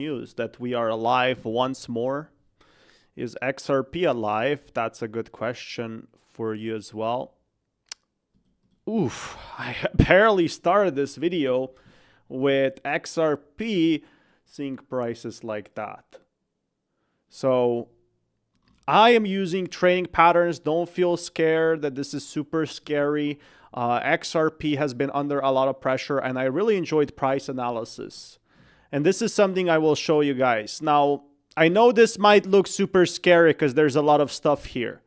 news that we are alive once more. Is XRP alive? That's a good question for you as well. Oof, I barely started this video with XRP seeing prices like that. So I am using trading patterns. Don't feel scared that this is super scary. XRP has been under a lot of pressure, and I really enjoyed price analysis. And this is something I will show you guys. Now, I know this might look super scary because there's a lot of stuff here.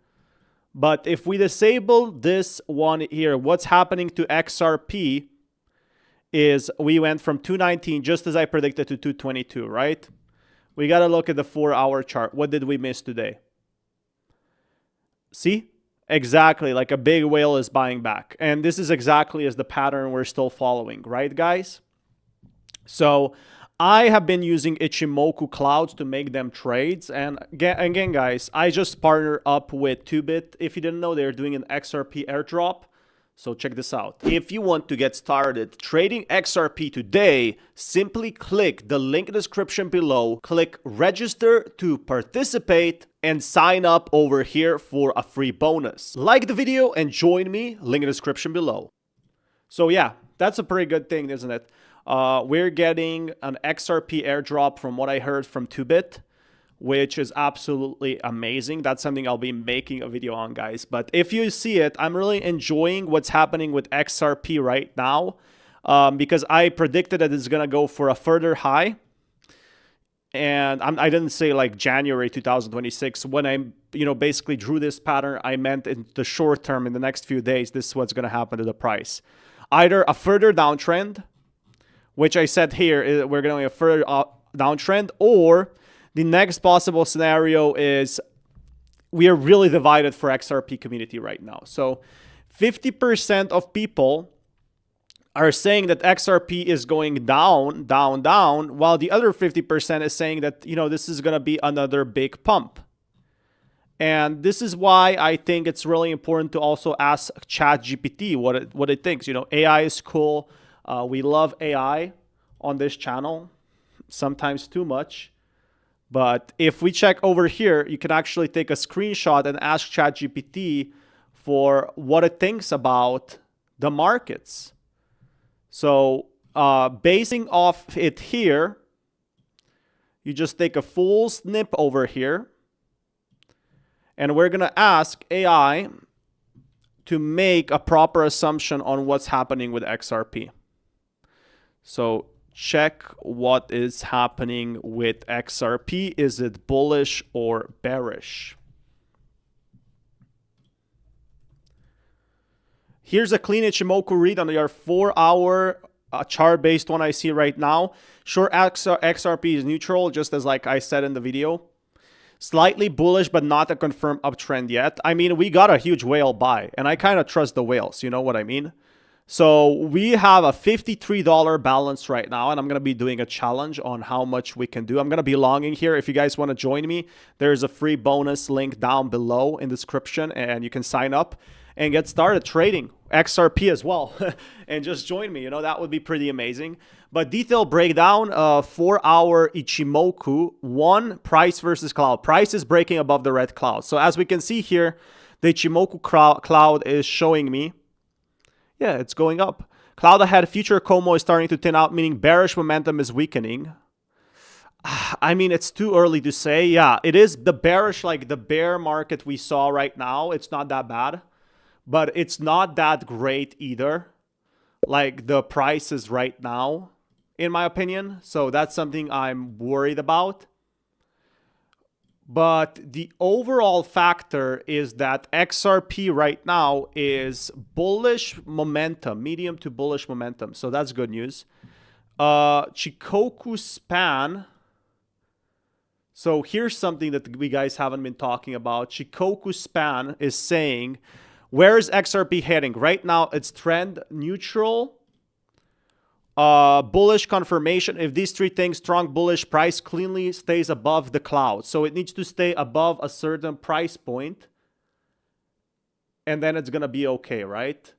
But if we disable this one here, what's happening to XRP is we went from 219, just as I predicted, to 222, right? We got to look at the 4-hour chart. What did we miss today? See? Exactly, like a big whale is buying back. And this is exactly as the pattern we're still following, right, guys? So I have been using Ichimoku clouds to make them trades. And again, guys, I just partnered up with Toobit. If you didn't know, they're doing an XRP airdrop. So check this out. If you want to get started trading XRP today, simply click the link in the description below, click register to participate, and sign up over here for a free bonus. Like the video and join me, link in the description below. So yeah, that's a pretty good thing, isn't it? We're getting an XRP airdrop from what I heard from Toobit, which is absolutely amazing. That's something I'll be making a video on, guys. But if you see it, I'm really enjoying what's happening with XRP right now, because I predicted that it's going to go for a further high. And I didn't say like January 2026. When I basically drew this pattern, I meant in the short term, in the next few days, this is what's going to happen to the price. Either a further downtrend, which I said here, we're going to have a further downtrend, or the next possible scenario is we are really divided for XRP community right now. So 50% of people are saying that XRP is going down, down, down, while the other 50% is saying that, this is going to be another big pump. And this is why I think it's really important to also ask ChatGPT what it thinks. AI is cool. We love AI on this channel, sometimes too much. But if we check over here, you can actually take a screenshot and ask ChatGPT for what it thinks about the markets. So basing off it here, you just take a full snip over here. And we're going to ask AI to make a proper assumption on what's happening with XRP. So check what is happening with XRP. Is it bullish or bearish? Here's a clean Ichimoku read on your 4-hour chart based one I see right now. Short XRP is neutral, just as like I said in the video. Slightly bullish, but not a confirmed uptrend yet. I mean, we got a huge whale buy, and I kind of trust the whales. You know what I mean? So we have a $53 balance right now, and I'm going to be doing a challenge on how much we can do. I'm going to be longing here. If you guys want to join me, there's a free bonus link down below in the description, and you can sign up and get started trading XRP as well. And just join me. That would be pretty amazing. But detailed breakdown, 4-hour Ichimoku, one, price versus cloud. Price is breaking above the red cloud. So as we can see here, the Ichimoku cloud is showing me, yeah, it's going up. Cloud ahead, future Como is starting to thin out, meaning bearish momentum is weakening. I mean, it's too early to say. Yeah, it is the bearish, like the bear market we saw right now. It's not that bad, but it's not that great either. Like the prices right now, in my opinion. So that's something I'm worried about. But the overall factor is that XRP right now is bullish momentum, medium to bullish momentum. So that's good news. Chikoku span. So here's something that we guys haven't been talking about. Chikoku span is saying, where is XRP heading? Right now, it's trend neutral. Bullish confirmation. If these three things, strong bullish, price cleanly stays above the cloud. So it needs to stay above a certain price point, and then it's gonna be okay, right?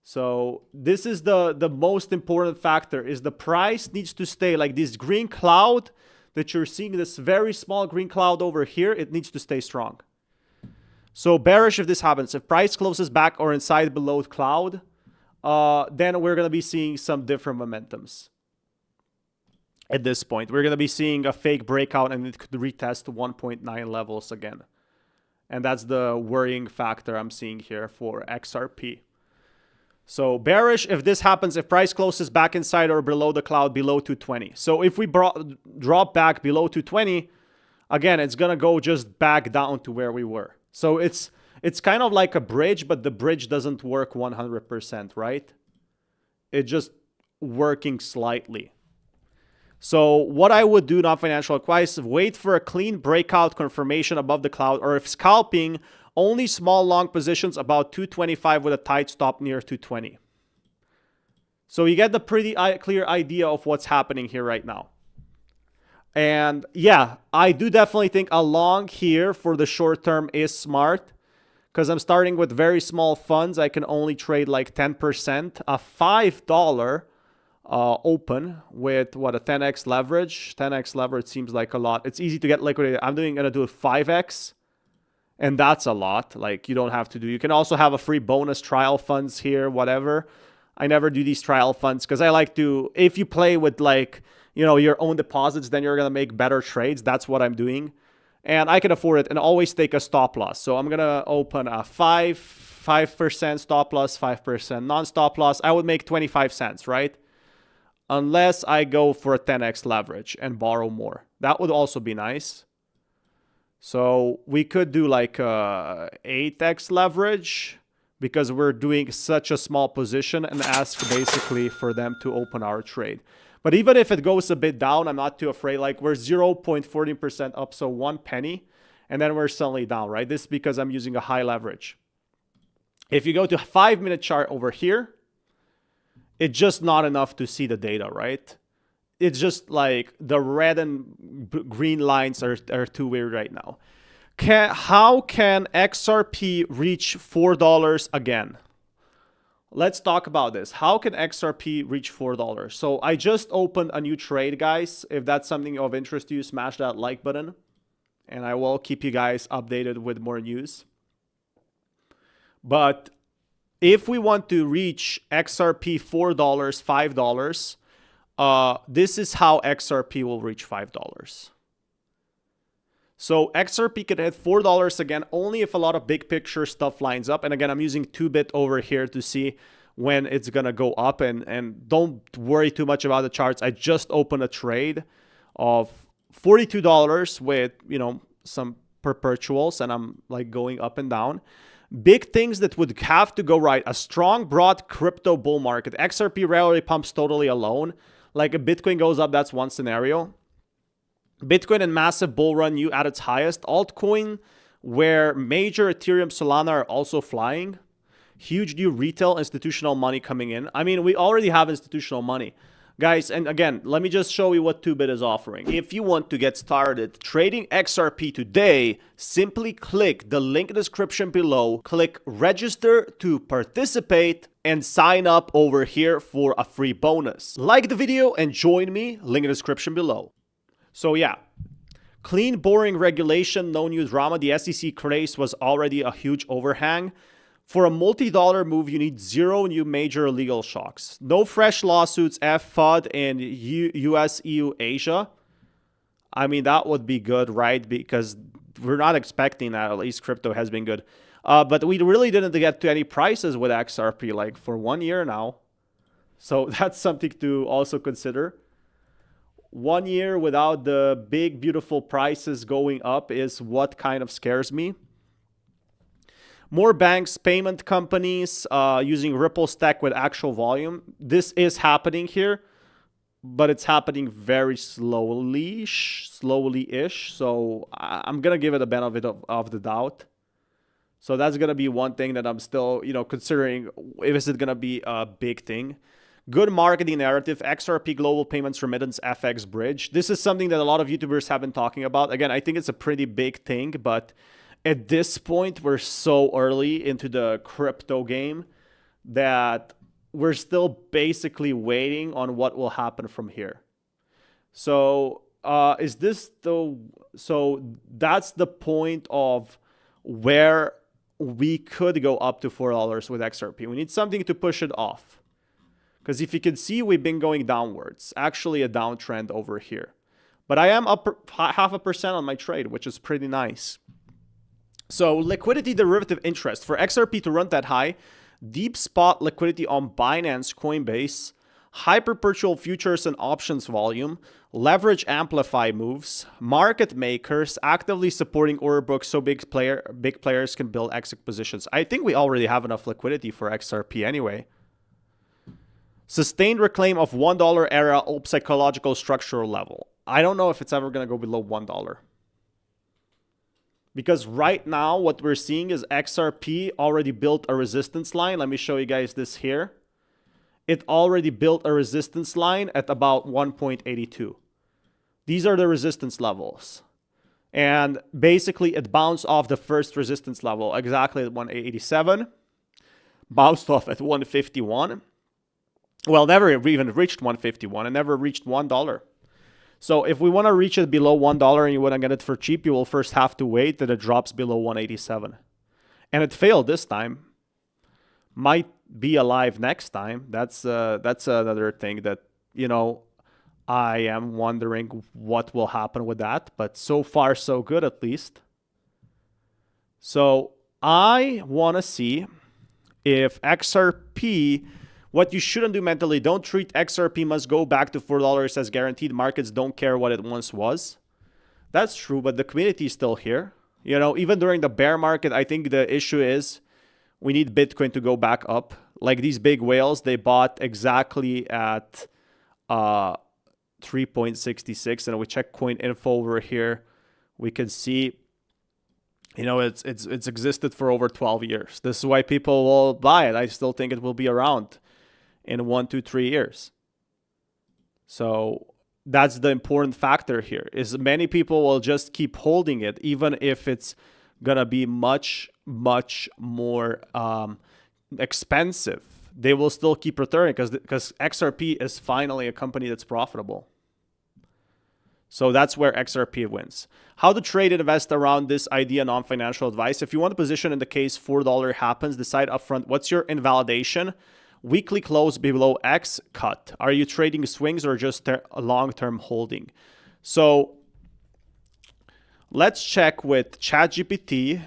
So this is the most important factor, is the price needs to stay like this green cloud that you're seeing this very small green cloud over here, it needs to stay strong. So bearish if this happens. If price closes back or inside below cloud, then we're going to be seeing some different momentums. At this point, we're going to be seeing a fake breakout and it could retest 1.9 levels again. And that's the worrying factor I'm seeing here for XRP. So bearish if this happens, if price closes back inside or below the cloud, below 220. So if we drop back below 220, again, it's going to go just back down to where we were. So it's kind of like a bridge, but the bridge doesn't work 100%, right? It's just working slightly. So what I would do, non-financial advice, wait for a clean breakout confirmation above the cloud, or if scalping, only small long positions about 225 with a tight stop near 220. So you get the pretty clear idea of what's happening here right now. And yeah, I do definitely think a long here for the short term is smart, because I'm starting with very small funds. I can only trade like 10%, a $5 open with what, a 10x leverage. 10x leverage seems like a lot. It's easy to get liquidated. I'm gonna do a 5x, and that's a lot. Like, you don't have to do. You can also have a free bonus trial funds here, whatever. I never do these trial funds because I like to, if you play with like, you know, your own deposits, then you're gonna make better trades. That's what I'm doing, and I can afford it. And always take a stop loss. So I'm gonna open a 5% stop loss, 5% non-stop loss. I would make 25 cents, right? Unless I go for a 10x leverage and borrow more. That would also be nice. So we could do like a 8x leverage because we're doing such a small position, and ask basically for them to open our trade. But even if it goes a bit down, I'm not too afraid. Like, we're 0.14% up, so 1 penny, and then we're suddenly down, right? This is because I'm using a high leverage. If you go to a 5-minute chart over here, it's just not enough to see the data, right? It's just like the red and green lines are too weird right now. How can XRP reach $4 again? Let's talk about this. How can XRP reach $4? So I just opened a new trade, guys. If that's something of interest to you, smash that like button, and I will keep you guys updated with more news. But if we want to reach XRP $4, $5, this is how XRP will reach $5. So XRP could hit $4 again only if a lot of big picture stuff lines up. And again, I'm using Toobit over here to see when it's going to go up. And don't worry too much about the charts. I just opened a trade of $42 with, you know, some perpetuals, and I'm like going up and down. Big things that would have to go right. A strong, broad crypto bull market. XRP rarely pumps totally alone. Like, if Bitcoin goes up, that's one scenario. Bitcoin and massive bull run new at its highest. Altcoin, where major Ethereum, Solana are also flying. Huge new retail institutional money coming in. I mean, we already have institutional money. Guys, and again, let me just show you what Toobit is offering. If you want to get started trading XRP today, simply click the link in the description below, click register to participate, and sign up over here for a free bonus. Like the video and join me, link in the description below. So yeah, clean, boring regulation, no new drama. The SEC craze was already a huge overhang. For a multi-dollar move, you need 0 new major legal shocks. No fresh lawsuits, FUD, in US, EU, Asia. I mean, that would be good, right? Because we're not expecting that. At least crypto has been good. But we really didn't get to any prices with XRP, like, for 1 year now. So that's something to also consider. 1 year without the big, beautiful prices going up is what kind of scares me. More banks, payment companies using Ripple stack with actual volume. This is happening here, but it's happening very slowly-ish. So I'm going to give it a benefit of the doubt. So that's going to be one thing that I'm still, you know, considering. Is it going to be a big thing? Good marketing narrative, XRP global payments remittance FX bridge. This is something that a lot of YouTubers have been talking about. Again, I think it's a pretty big thing, but at this point, we're so early into the crypto game that we're still basically waiting on what will happen from here. So is this the, so that's the point of where we could go up to $4 with XRP. We need something to push it off. Because if you can see, we've been going downwards. Actually a downtrend over here. But I am up 0.5% on my trade, which is pretty nice. So liquidity derivative interest. For XRP to run that high, deep spot liquidity on Binance, Coinbase, hyper-perpetual futures and options volume, leverage amplify moves, market makers actively supporting order books so big players can build exit positions. I think we already have enough liquidity for XRP anyway. Sustained reclaim of $1 era psychological structural level. I don't know if it's ever going to go below $1. Because right now what we're seeing is XRP already built a resistance line. Let me show you guys this here. It already built a resistance line at about 1.82. These are the resistance levels. And basically it bounced off the first resistance level exactly at 187. Bounced off at 151. Well, never even reached 151 and never reached $1. So if we want to reach it below $1 and you want to get it for cheap, you will first have to wait that it drops below 187. And it failed this time. Might be alive next time. That's another thing that, you know, I am wondering what will happen with that. But so far, so good at least. So I want to see if XRP... What you shouldn't do mentally, don't treat XRP must go back to $4 as guaranteed. Markets don't care what it once was. That's true, but the community is still here. You know, even during the bear market, I think the issue is we need Bitcoin to go back up. Like these big whales, they bought exactly at 3.66. And we check coin info over here. We can see, you know, it's existed for over 12 years. This is why people will buy it. I still think it will be around in 1, 2, 3 years. So that's the important factor here, is many people will just keep holding it, even if it's gonna be much more expensive. They will still keep returning because XRP is finally a company that's profitable. So that's where XRP wins. How to trade and invest around this idea, non-financial advice. If you want to position in the case $4 happens, decide upfront what's your invalidation. Weekly close below X cut. Are you trading swings or just long-term holding? So let's check with ChatGPT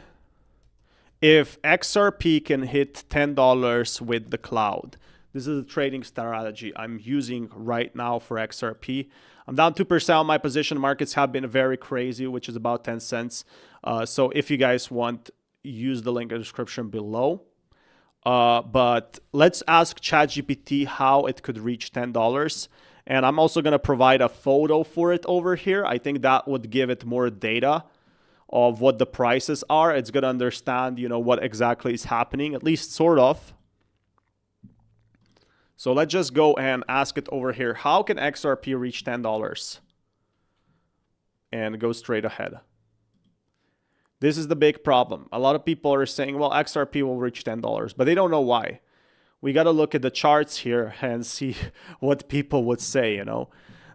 if XRP can hit $10 with the cloud. This is a trading strategy I'm using right now for XRP. I'm down 2% on my position. Markets have been very crazy, which is about 10 cents. So if you guys want, use the link in the description below. But let's ask ChatGPT how it could reach $10. And I'm also going to provide a photo for it over here. I think that would give it more data of what the prices are. It's going to understand, you know, what exactly is happening, at least sort of. So let's just go and ask it over here. How can XRP reach $10? And go straight ahead. This is the big problem. A lot of people are saying, well, XRP will reach $10, but they don't know why. We got to look at the charts here and see what people would say, you know.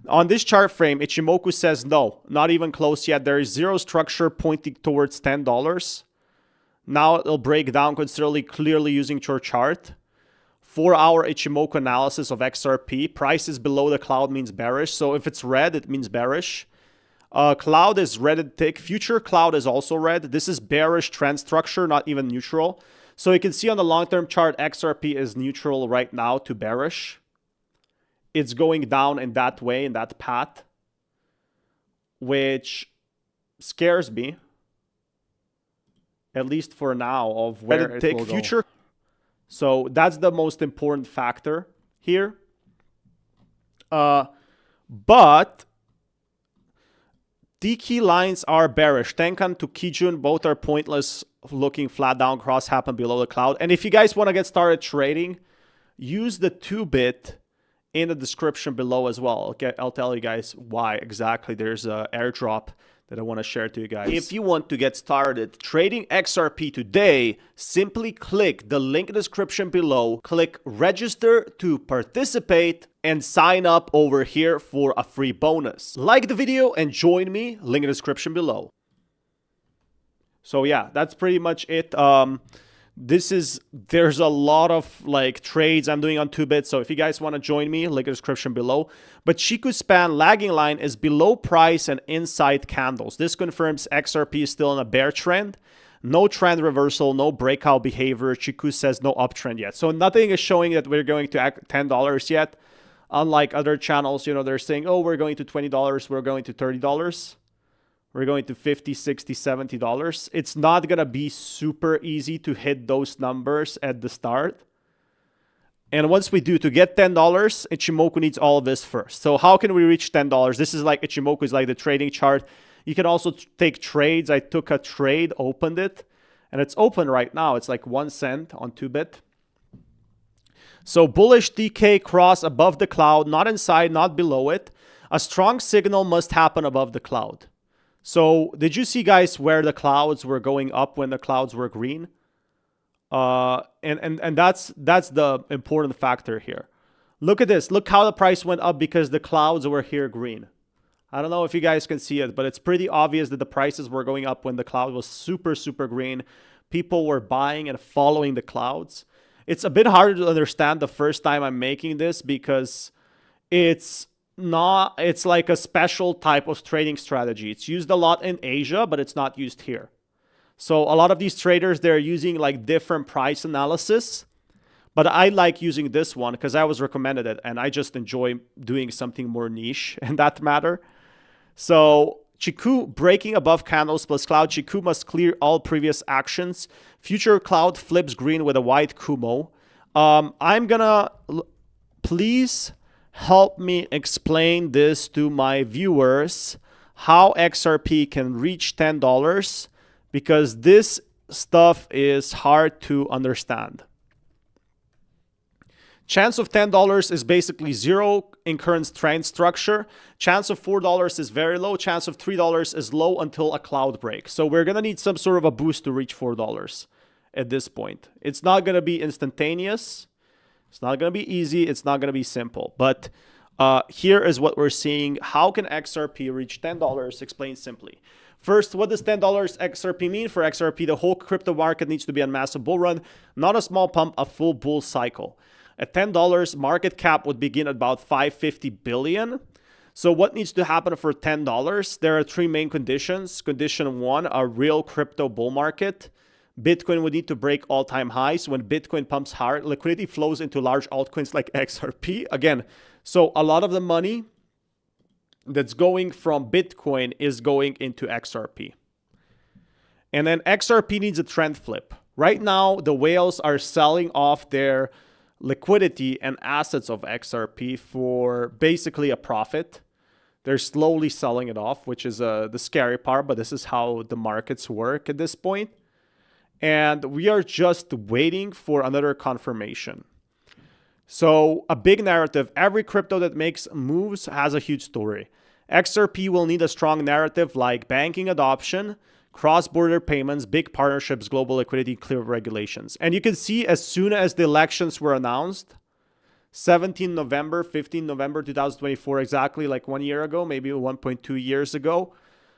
On this chart frame, Ichimoku says no, not even close yet. There is zero structure pointing towards $10. Now it'll break down considerably clearly using your chart. 4-hour Ichimoku analysis of XRP. Price is below the cloud means bearish. So if it's red, it means bearish. Cloud is red and thick. Future cloud is also red. This is bearish trend structure, not even neutral. So you can see on the long-term chart, XRP is neutral right now to bearish. It's going down in that way, in that path, which scares me, at least for now, of where it will go. So that's the most important factor here. But the key lines are bearish. Tenkan to Kijun, both are pointless. Looking flat down, cross happen below the cloud. And if you guys want to get started trading, use the Toobit in the description below as well. Okay, I'll tell you guys why exactly. There's an airdrop that I want to share to you guys. If you want to get started trading XRP today, simply click the link in the description below, click register to participate, and sign up over here for a free bonus. Like the video and join me, link in the description below. So yeah, that's pretty much it. There's a lot of like trades I'm doing on Toobit. So if you guys want to join me, link in the description below. But Chiku span lagging line is below price and inside candles. This confirms XRP is still in a bear trend. No trend reversal, no breakout behavior. Chiku says no uptrend yet. So nothing is showing that we're going to $10 yet. Unlike other channels, you know, they're saying, oh, we're going to $20, we're going to $30. We're going to $50, $60, $70. It's not going to be super easy to hit those numbers at the start. And once we do, to get $10, Ichimoku needs all of this first. So how can we reach $10? This is like Ichimoku is like the trading chart. You can also take trades. I took a trade, opened it, and it's open right now. It's like 1 cent on Toobit. So bullish DK cross above the cloud, not inside, not below it. A strong signal must happen above the cloud. So did you see, guys, where the clouds were going up when the clouds were green? And that's the important factor here. Look at this. Look how the price went up because the clouds were here green. I don't know if you guys can see it, but it's pretty obvious that the prices were going up when the cloud was super, super green. People were buying and following the clouds. It's a bit harder to understand the first time I'm making this because it's like a special type of trading strategy. It's used a lot in Asia, but it's not used here. So a lot of these traders, they're using like different price analysis, but I like using this one because I was recommended it and I just enjoy doing something more niche in that matter. So Chiku breaking above candles plus cloud. Chiku must clear all previous actions. Future cloud flips green with a white Kumo. I'm gonna please help me explain this to my viewers, how XRP can reach $10, because this stuff is hard to understand. Chance of $10 is basically zero in current trend structure. Chance of $4 is very low. Chance of $3 is low until a cloud break. So we're going to need some sort of a boost to reach $4 at this point. It's not going to be instantaneous. It's not going to be easy. It's not going to be simple. But here is what we're seeing. How can XRP reach $10? Explained simply. First, what does $10 XRP mean? For XRP, the whole crypto market needs to be on massive bull run, not a small pump, a full bull cycle. At $10, market cap would begin at about $550 billion. So what needs to happen for $10? There are three main conditions. Condition one, a real crypto bull market. Bitcoin would need to break all-time highs. When Bitcoin pumps hard, liquidity flows into large altcoins like XRP. Again, so a lot of the money that's going from Bitcoin is going into XRP. And then XRP needs a trend flip. Right now, the whales are selling off their liquidity and assets of XRP for basically a profit. They're slowly selling it off, which is the scary part, but this is how the markets work at this point. And we are just waiting for another confirmation. So a big narrative, every crypto that makes moves has a huge story. XRP will need a strong narrative like banking adoption, cross-border payments, big partnerships, global liquidity, clear regulations. And you can see as soon as the elections were announced, 15 November 2024, exactly like 1 year ago, maybe 1.2 years ago,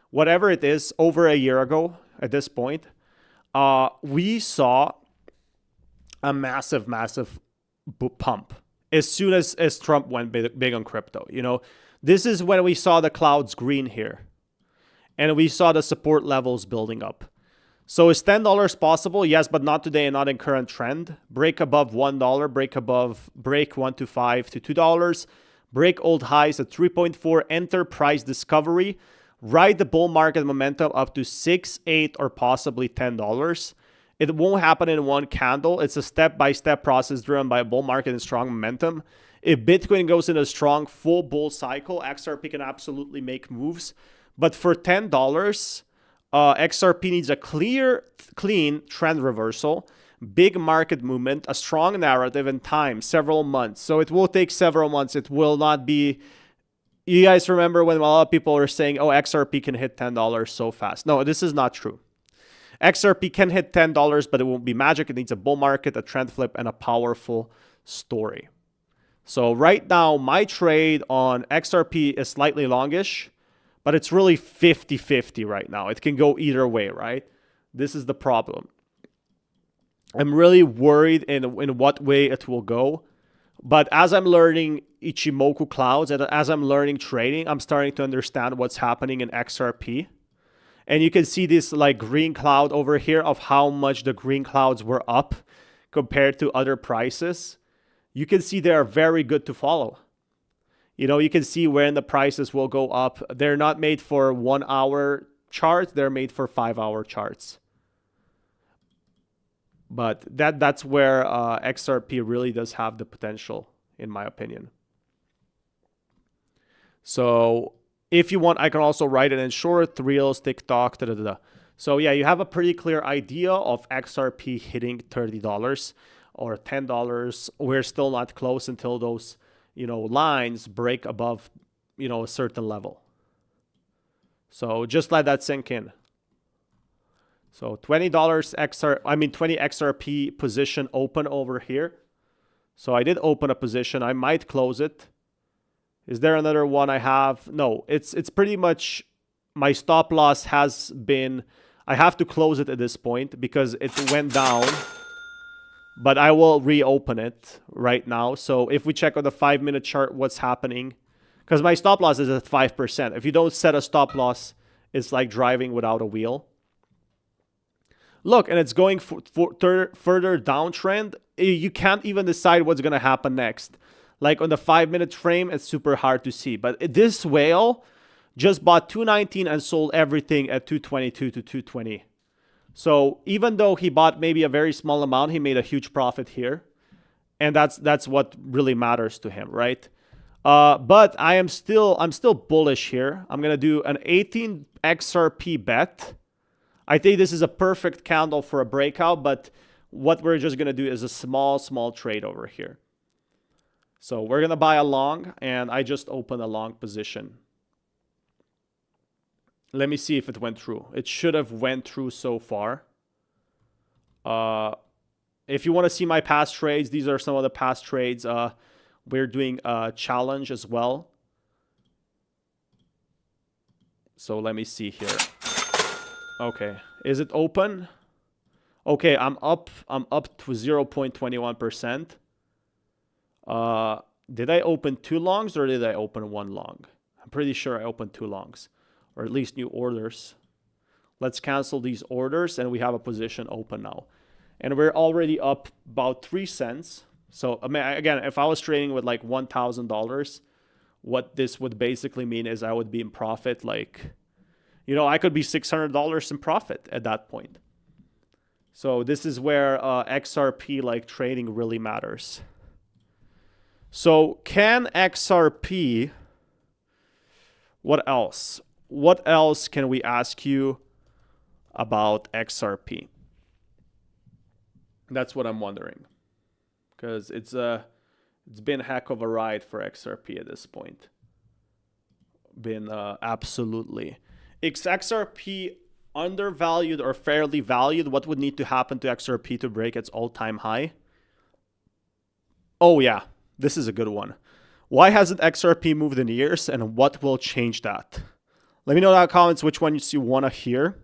whatever it is, over a year ago at this point, we saw a massive pump as soon as Trump went big on crypto. You know, this is when we saw the clouds green here. And we saw the support levels building up. So is $10 possible? Yes, but not today and not in current trend. Break above $1, break 1.25 to $2, break old highs at 3.4, enter price discovery, ride the bull market momentum up to 6, 8, or possibly $10. It won't happen in one candle. It's a step-by-step process driven by a bull market and strong momentum. If Bitcoin goes in a strong full bull cycle, XRP can absolutely make moves. But for $10, XRP needs a clean trend reversal, big market movement, a strong narrative, and time, several months. So it will take several months. It will not be You guys remember when a lot of people were saying, oh, XRP can hit $10 so fast. No, this is not true. XRP can hit $10, but it won't be magic. It needs a bull market, a trend flip, and a powerful story. So right now, my trade on XRP is slightly longish, but it's really 50-50 right now. It can go either way, right? This is the problem. I'm really worried in what way it will go. But as I'm learning Ichimoku clouds and as I'm learning trading, I'm starting to understand what's happening in XRP. And you can see this like green cloud over here of how much the green clouds were up compared to other prices. You can see they are very good to follow. You know, you can see when the prices will go up. They're not made for 1 hour charts. They're made for 5-hour charts. But that's where XRP really does have the potential, in my opinion. So if you want, I can also write it in short, Reels, TikTok, da. So yeah, you have a pretty clear idea of XRP hitting $30 or $10. We're still not close until those, you know, lines break above, you know, a certain level. So just let that sink in. So $20 20 XRP position open over here. So I did open a position. I might close it. Is there another one I have? No, it's pretty much my stop loss has been, I have to close it at this point because it went down, but I will reopen it right now. So if we check on the 5-minute chart, what's happening, because my stop loss is at 5%. If you don't set a stop loss, it's like driving without a wheel. Look, and it's going further downtrend. You can't even decide what's going to happen next. Like on the 5-minute frame, it's super hard to see. But this whale just bought 219 and sold everything at 222 to 220. So even though he bought maybe a very small amount, he made a huge profit here. And that's what really matters to him, right? But I'm still bullish here. I'm going to do an 18 XRP bet. I think this is a perfect candle for a breakout, but what we're just going to do is a small trade over here. So we're going to buy a long, and I just opened a long position. Let me see if it went through. It should have went through so far. If you want to see my past trades, these are some of the past trades. We're doing a challenge as well. So let me see here. Okay, is it open? Okay, I'm up to 0.21%. Did I open 2 longs or did I open 1 long? I'm pretty sure I opened 2 longs, or at least new orders. Let's cancel these orders and we have a position open now. And we're already up about 3 cents. So I mean, again, if I was trading with like $1,000, what this would basically mean is I would be in profit like, you know, I could be $600 in profit at that point. So this is where XRP like trading really matters. So can XRP, what else? What else can we ask you about XRP? That's what I'm wondering. Because it's been a heck of a ride for XRP at this point. Been absolutely. Is XRP undervalued or fairly valued? What would need to happen to XRP to break its all-time high? Oh yeah, this is a good one. Why hasn't XRP moved in years, and what will change that? Let me know in the comments which ones you want to hear.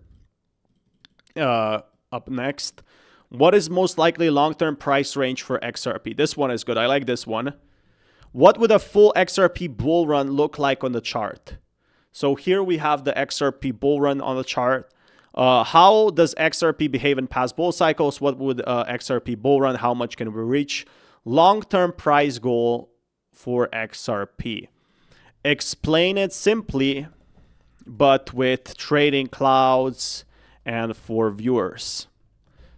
Up next, what is most likely long-term price range for XRP? This one is good. I like this one. What would a full XRP bull run look like on the chart? So here we have the XRP bull run on the chart. How does XRP behave in past bull cycles? What would XRP bull run? How much can we reach? Long-term price goal for XRP. Explain it simply, but with trading clouds and for viewers.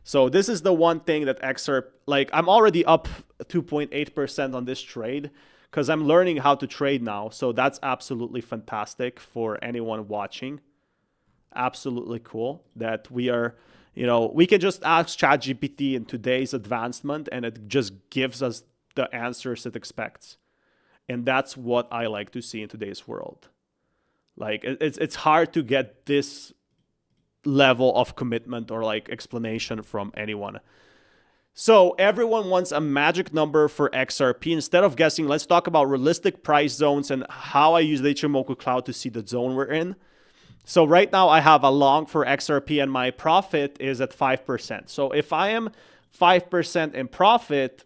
So this is the one thing that XRP, like I'm already up 2.8% on this trade, because I'm learning how to trade now. So that's absolutely fantastic for anyone watching. Absolutely cool that we are, you know, we can just ask ChatGPT in today's advancement and it just gives us the answers it expects. And that's what I like to see in today's world. Like it's hard to get this level of commitment or like explanation from anyone. So everyone wants a magic number for XRP. Instead of guessing, let's talk about realistic price zones and how I use the Ichimoku cloud to see the zone we're in. So right now I have a long for XRP and my profit is at 5%. So if I am 5% in profit,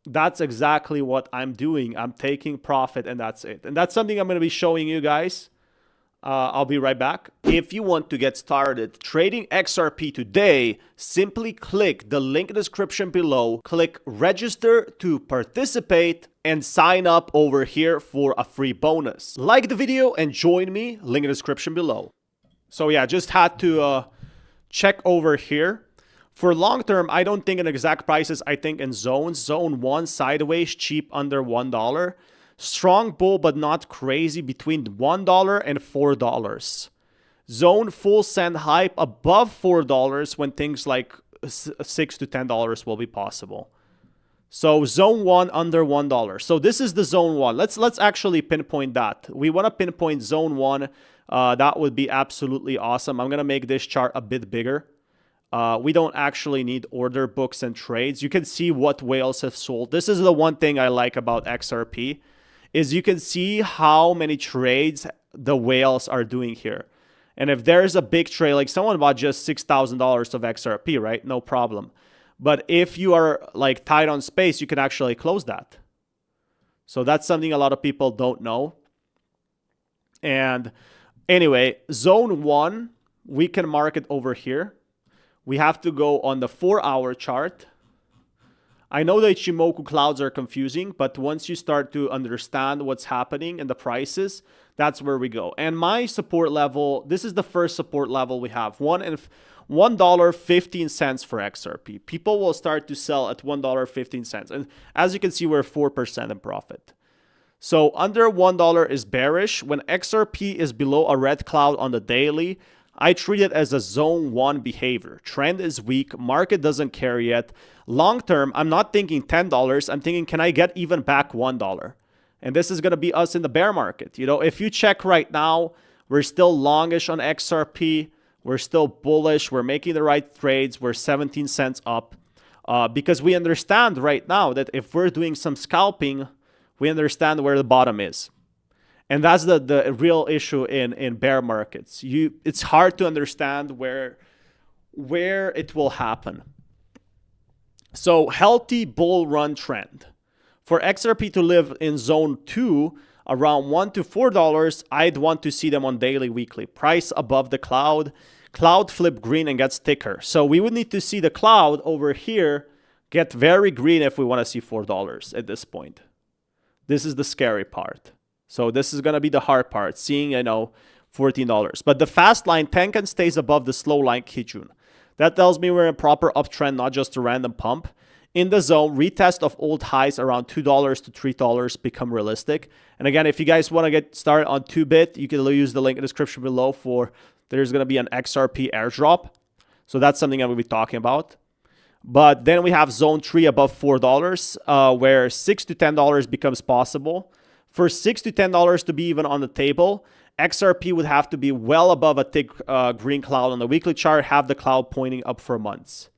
that's exactly what I'm doing. I'm taking profit and that's it. And that's something I'm going to be showing you guys. I'll be right back. If you want to get started trading XRP today, simply click the link in the description below, click register to participate, and sign up over here for a free bonus. Like the video and join me, link in the description below. So yeah, just had to check over here. For long term, I don't think in exact prices, I think in zones. Zone 1, sideways, cheap under $1. Strong bull, but not crazy, between $1 and $4. Zone full send hype above $4 when things like $6 to $10 will be possible. So zone 1 under $1. So this is the zone 1. Let's actually pinpoint that. We want to pinpoint zone 1. That would be absolutely awesome. I'm going to make this chart a bit bigger. We don't actually need order books and trades. You can see what whales have sold. This is the one thing I like about XRP. Is you can see how many trades the whales are doing here. And if there's a big trade, like someone bought just $6,000 of XRP, right? No problem. But if you are like tight on space, you can actually close that. So that's something a lot of people don't know. And anyway, zone 1, we can mark it over here. We have to go on the 4-hour chart. I know the Ichimoku clouds are confusing, but once you start to understand what's happening in the prices, that's where we go. And my support level, this is the first support level we have, $1.15 for XRP. People will start to sell at $1.15. And as you can see, we're 4% in profit. So under $1 is bearish. When XRP is below a red cloud on the daily, I treat it as a zone 1 behavior. Trend is weak. Market doesn't care yet. Long term, I'm not thinking $10. I'm thinking, can I get even back $1? And this is going to be us in the bear market. You know, if you check right now, we're still longish on XRP. We're still bullish. We're making the right trades. We're 17 cents up. Because we understand right now that if we're doing some scalping, we understand where the bottom is. And that's the real issue in bear markets. It's hard to understand where it will happen. So healthy bull run trend. For XRP to live in zone 2, around $1 to $4, I'd want to see them on daily, weekly. Price above the cloud. Cloud flip green and gets thicker. So we would need to see the cloud over here get very green if we want to see $4 at this point. This is the scary part. So this is going to be the hard part, seeing, $14. But the fast line Tenkan stays above the slow line Kijun. That tells me we're in a proper uptrend, not just a random pump. In the zone, retest of old highs around $2 to $3 become realistic. And again, if you guys want to get started on Toobit, you can use the link in the description below there's going to be an XRP airdrop. So that's something I'm going to be talking about. But then we have zone 3 above $4, where $6 to $10 becomes possible. For $6 to $10 to be even on the table, XRP would have to be well above a thick green cloud on the weekly chart, have the cloud pointing up for months.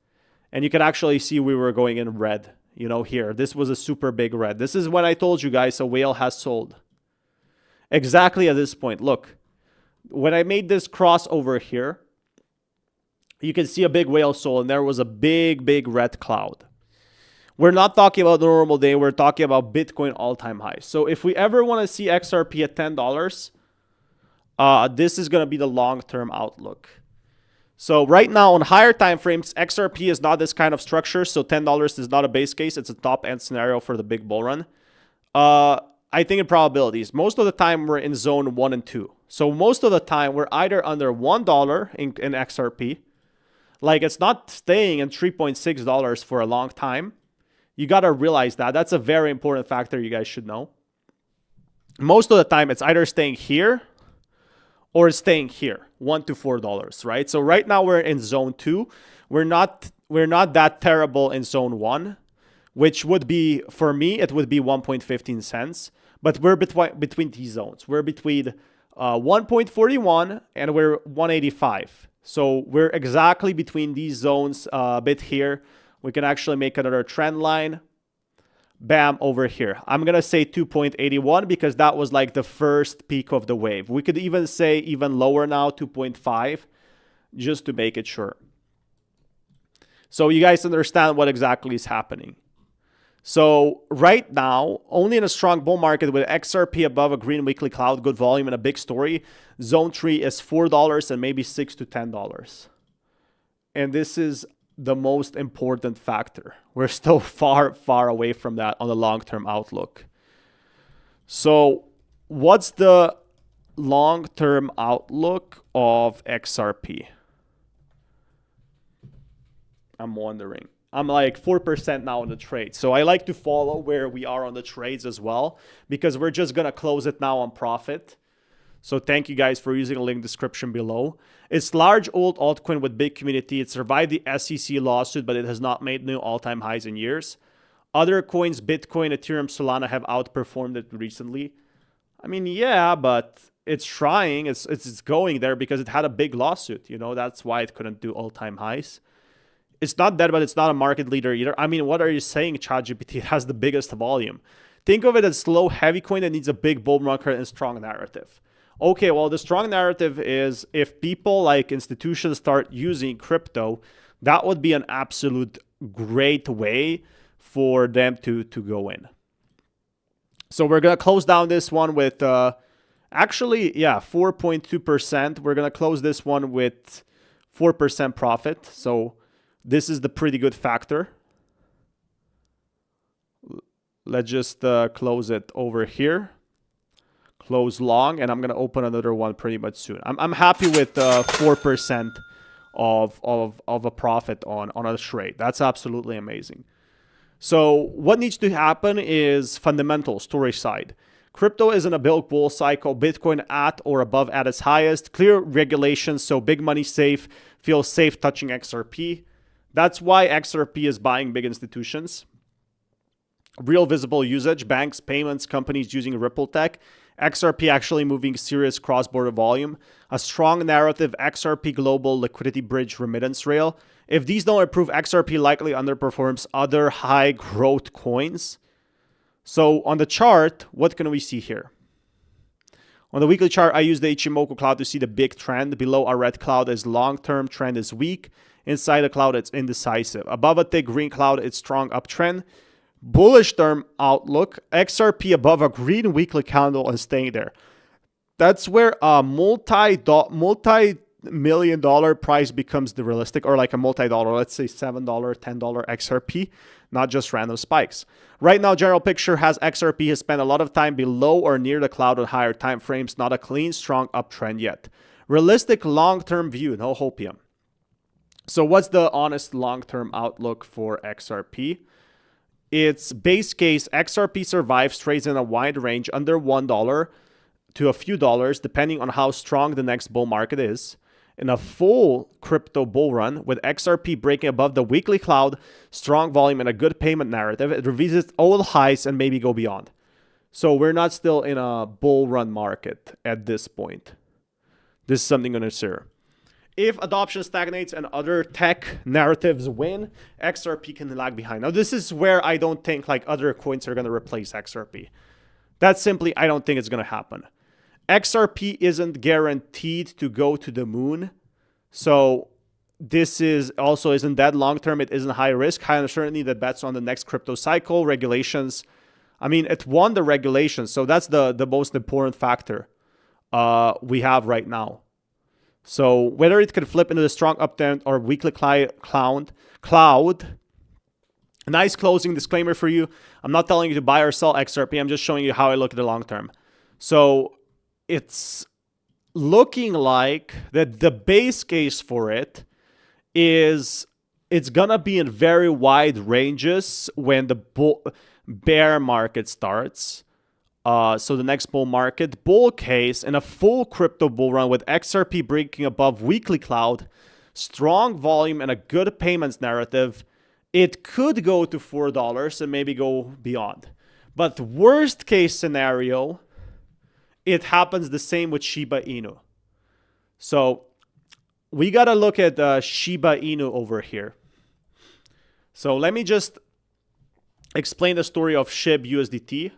And you can actually see we were going in red, here. This was a super big red. This is when I told you guys a whale has sold. Exactly at this point. Look, when I made this crossover here, you can see a big whale sold, and there was a big, big red cloud. We're not talking about the normal day. We're talking about Bitcoin all-time high. So if we ever want to see XRP at $10, this is going to be the long-term outlook. So right now on higher time frames, XRP is not this kind of structure. So $10 is not a base case. It's a top-end scenario for the big bull run. I think in probabilities, most of the time we're in zone 1 and 2. So most of the time we're either under $1 in XRP. Like it's not staying in $3.6 for a long time. You got to realize that. That's a very important factor you guys should know. Most of the time, it's either staying here or it's staying here, $1 to $4, right? So right now we're in zone 2. We're not that terrible in zone 1, which would be, for me, it would be 1.15 cents. But we're between these zones. We're between 1.41 and we're 185. So we're exactly between these zones a bit here. We can actually make another trend line. Bam, over here. I'm going to say 2.81 because that was like the first peak of the wave. We could even say even lower now, 2.5, just to make it sure. So you guys understand what exactly is happening. So right now, only in a strong bull market with XRP above a green weekly cloud, good volume, and a big story, zone 3 is $4 and maybe $6 to $10. And this is the most important factor. We're still far, far away from that on the long-term outlook. So what's the long-term outlook of XRP? I'm wondering. I'm like 4% now in the trade. So I like to follow where we are on the trades as well, because we're just going to close it now on profit. So thank you guys for using the link description below. It's large old altcoin with big community. It survived the SEC lawsuit, but it has not made new all-time highs in years. Other coins, Bitcoin, Ethereum, Solana have outperformed it recently. I mean, yeah, but it's trying. It's going there because it had a big lawsuit. You know, that's why it couldn't do all-time highs. It's not dead, but it's not a market leader either. I mean, what are you saying, ChatGPT? It has the biggest volume. Think of it as slow, heavy coin that needs a big bull market and strong narrative. Okay, well, the strong narrative is if people like institutions start using crypto, that would be an absolute great way for them to go in. So we're going to close down this one with, actually, yeah, 4.2%. We're going to close this one with 4% profit. So this is the pretty good factor. Let's just close it over here. Close long, and I'm going to open another one pretty much soon. I'm happy with 4% of a profit on a trade. That's absolutely amazing. So what needs to happen is fundamental storage side. Crypto is in a bull cycle. Bitcoin at or above at its highest. Clear regulations, so big money safe, feels safe touching XRP. That's why XRP is buying big institutions. Real visible usage, banks, payments, companies using Ripple Tech. XRP actually moving serious cross-border volume. A strong narrative, XRP global liquidity bridge remittance rail. If these don't improve, XRP likely underperforms other high growth coins. So on the chart, what can we see here? On the weekly chart, I use the Ichimoku cloud to see the big trend. Below our red cloud is long-term trend is weak. Inside the cloud, it's indecisive. Above a thick green cloud, it's strong uptrend. Bullish term outlook, XRP above a green weekly candle and staying there. That's where a multi-million dollar price becomes the realistic, or like a multi-dollar, let's say $7, $10 XRP, not just random spikes. Right now, general picture has XRP has spent a lot of time below or near the cloud on higher time frames, not a clean, strong uptrend yet. Realistic long-term view, no hopium. So what's the honest long-term outlook for XRP? Its base case, XRP survives, trades in a wide range under $1 to a few dollars, depending on how strong the next bull market is. In a full crypto bull run, with XRP breaking above the weekly cloud, strong volume, and a good payment narrative, it revisits old highs and maybe go beyond. So we're not still in a bull run market at this point. This is something to consider. If adoption stagnates and other tech narratives win, XRP can lag behind. Now, this is where I don't think like other coins are going to replace XRP. That's simply, I don't think it's going to happen. XRP isn't guaranteed to go to the moon. So this is also isn't that long-term. It isn't high risk, high uncertainty that bets on the next crypto cycle, regulations. I mean, it won the regulations. So that's the most important factor we have right now. So whether it could flip into the strong uptrend or weekly cloud, nice closing disclaimer for you. I'm not telling you to buy or sell XRP. I'm just showing you how I look at the long term. So it's looking like that the base case for it is it's gonna be in very wide ranges when the bear market starts. So the next bull market, bull case, in a full crypto bull run with XRP breaking above weekly cloud, strong volume, and a good payments narrative, it could go to $4 and maybe go beyond. But worst case scenario, it happens the same with Shiba Inu. So we got to look at Shiba Inu over here. So let me just explain the story of SHIB USDT.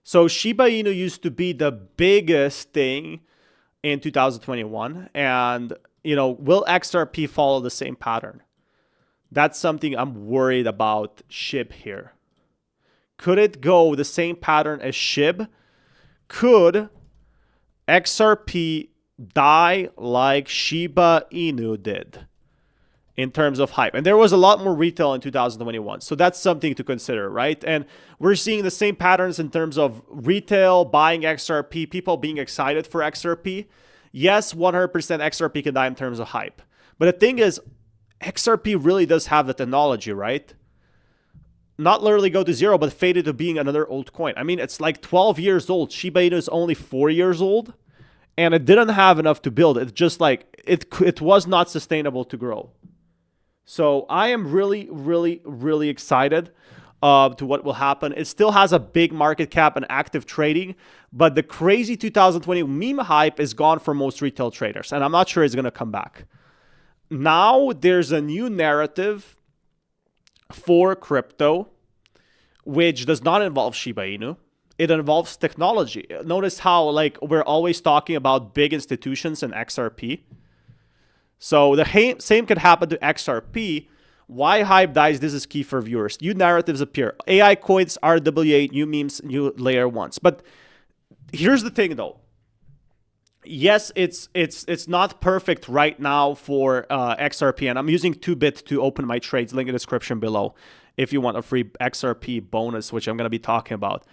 So Shiba Inu used to be the biggest thing in 2021. And, will XRP follow the same pattern? That's something I'm worried about SHIB here. Could it go the same pattern as SHIB? Could XRP die like Shiba Inu did in terms of hype? And there was a lot more retail in 2021. So that's something to consider, right? And we're seeing the same patterns in terms of retail buying XRP, people being excited for XRP. Yes, 100% XRP can die in terms of hype. But the thing is, XRP really does have the technology, right? Not literally go to zero, but fade into being another old coin. I mean, it's like 12 years old. Shiba Inu is only 4 years old. And it didn't have enough to build. It's just like, it was not sustainable to grow. So I am really, really, really excited to what will happen. It still has a big market cap and active trading, but the crazy 2020 meme hype is gone for most retail traders, and I'm not sure it's going to come back. Now there's a new narrative for crypto, which does not involve Shiba Inu. It involves technology. Notice how we're always talking about big institutions and XRP. So the same could happen to XRP. Why hype dies? This is key for viewers. New narratives appear. AI coins, RWA, new memes, new layer ones. But here's the thing, though. Yes, it's not perfect right now for XRP, and I'm using Toobit to open my trades. Link in the description below if you want a free XRP bonus, which I'm going to be talking about.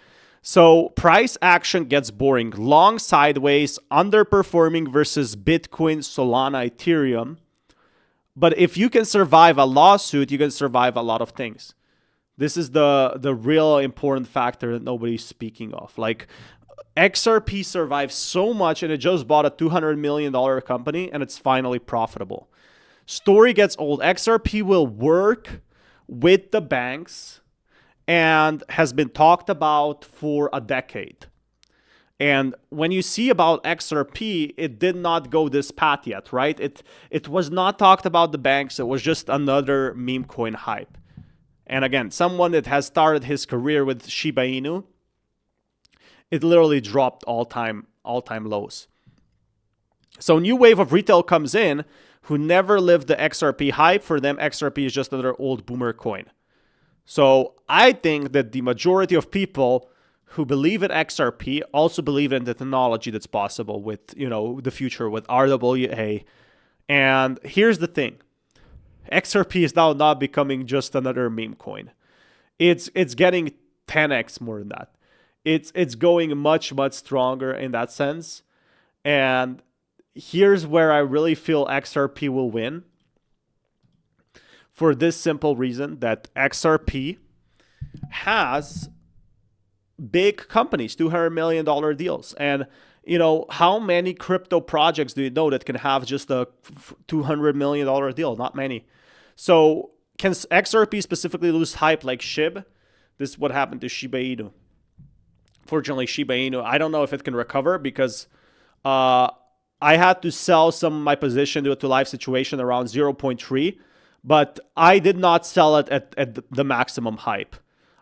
So price action gets boring. Long sideways, underperforming versus Bitcoin, Solana, Ethereum. But if you can survive a lawsuit, you can survive a lot of things. This is the real important factor that nobody's speaking of. Like XRP survived so much, and it just bought a $200 million company, and it's finally profitable. Story gets old. XRP will work with the banks and has been talked about for a decade. And when you see about XRP, it did not go this path yet, right? It was not talked about the banks. It was just another meme coin hype. And again, someone that has started his career with Shiba Inu, it literally dropped all-time lows. So new wave of retail comes in who never lived the XRP hype. For them, XRP is just another old boomer coin. So I think that the majority of people who believe in XRP also believe in the technology that's possible with, the future with RWA. And here's the thing. XRP is now not becoming just another meme coin. It's getting 10x more than that. It's going much, much stronger in that sense. And here's where I really feel XRP will win. For this simple reason that XRP has big companies, $200 million deals. And, how many crypto projects do you know that can have just a $200 million deal? Not many. So can XRP specifically lose hype like SHIB? This is what happened to Shiba Inu. Fortunately, Shiba Inu, I don't know if it can recover because I had to sell some of my position due to live situation around 0.3. But I did not sell it at the maximum hype.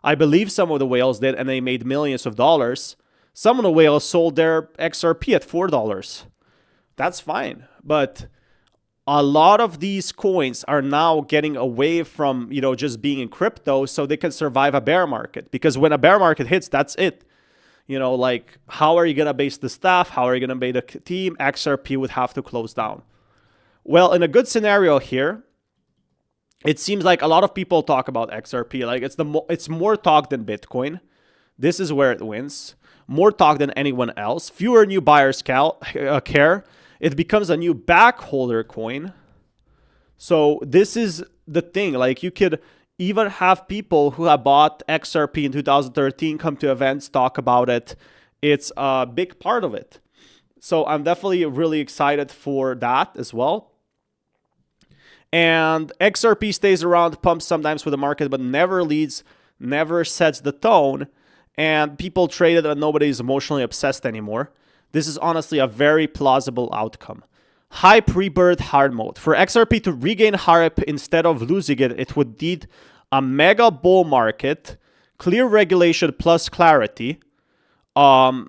I believe some of the whales did, and they made millions of dollars. Some of the whales sold their XRP at $4. That's fine. But a lot of these coins are now getting away from, just being in crypto so they can survive a bear market. Because when a bear market hits, that's it. How are you going to base the staff? How are you going to base the team? XRP would have to close down. Well, in a good scenario here, it seems like a lot of people talk about XRP. Like it's more talk than Bitcoin. This is where it wins. More talk than anyone else. Fewer new buyers care. It becomes a new backholder coin. So this is the thing. Like you could even have people who have bought XRP in 2013 come to events, talk about it. It's a big part of it. So I'm definitely really excited for that as well. And XRP stays around, pumps sometimes for the market, but never leads, never sets the tone. and people traded and nobody's emotionally obsessed anymore. This is honestly a very plausible outcome. Hype rebirth hard mode. For XRP to regain hype instead of losing it, it would need a mega bull market, clear regulation plus clarity. And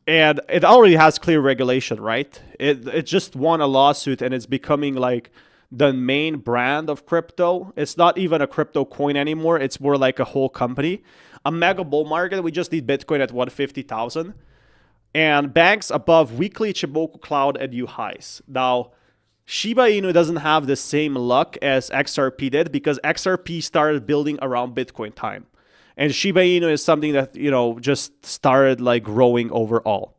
it already has clear regulation, right? It just won a lawsuit and it's becoming like the main brand of crypto. It's not even a crypto coin anymore. It's more like a whole company. A mega bull market, we just need Bitcoin at 150,000. And banks above weekly Ichimoku cloud and new highs. Now, Shiba Inu doesn't have the same luck as XRP did because XRP started building around Bitcoin time. And Shiba Inu is something that, just started like growing overall.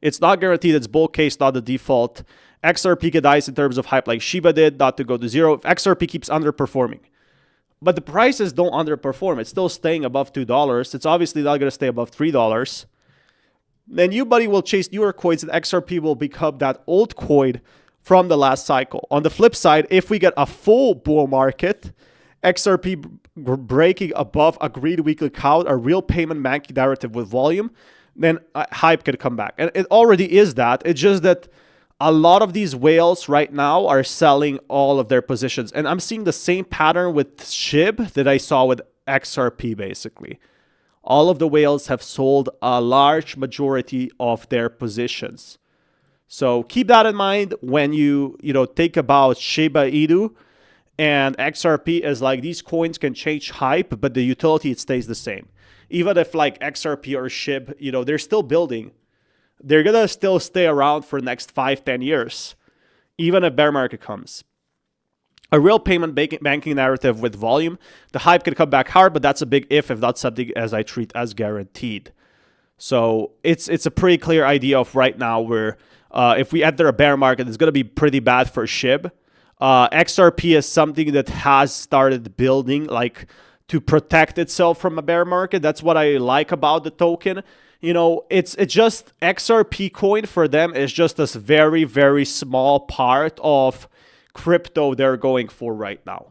It's not guaranteed. It's bull case, not the default. XRP could dice in terms of hype like Shiba did, not to go to zero. If XRP keeps underperforming. But the prices don't underperform. It's still staying above $2. It's obviously not going to stay above $3. Then nobody will chase newer coins and XRP will become that old coin from the last cycle. On the flip side, if we get a full bull market, XRP breaking above agreed weekly count, a real payment banking narrative with volume, then hype could come back. And it already is that. It's just that a lot of these whales right now are selling all of their positions. And I'm seeing the same pattern with SHIB that I saw with XRP basically. All of the whales have sold a large majority of their positions. So keep that in mind when you think about Shiba Inu and XRP, as like these coins can change hype, but the utility, it stays the same. Even if like XRP or SHIB, they're still building. They're going to still stay around for the next 5-10 years, even if bear market comes. A real payment banking narrative with volume. The hype can come back hard, but that's a big if not something as I treat as guaranteed. So it's a pretty clear idea of right now where if we enter a bear market, it's going to be pretty bad for SHIB. XRP is something that has started building like to protect itself from a bear market. That's what I like about the token. It's just XRP coin for them is just this very, very small part of crypto they're going for right now.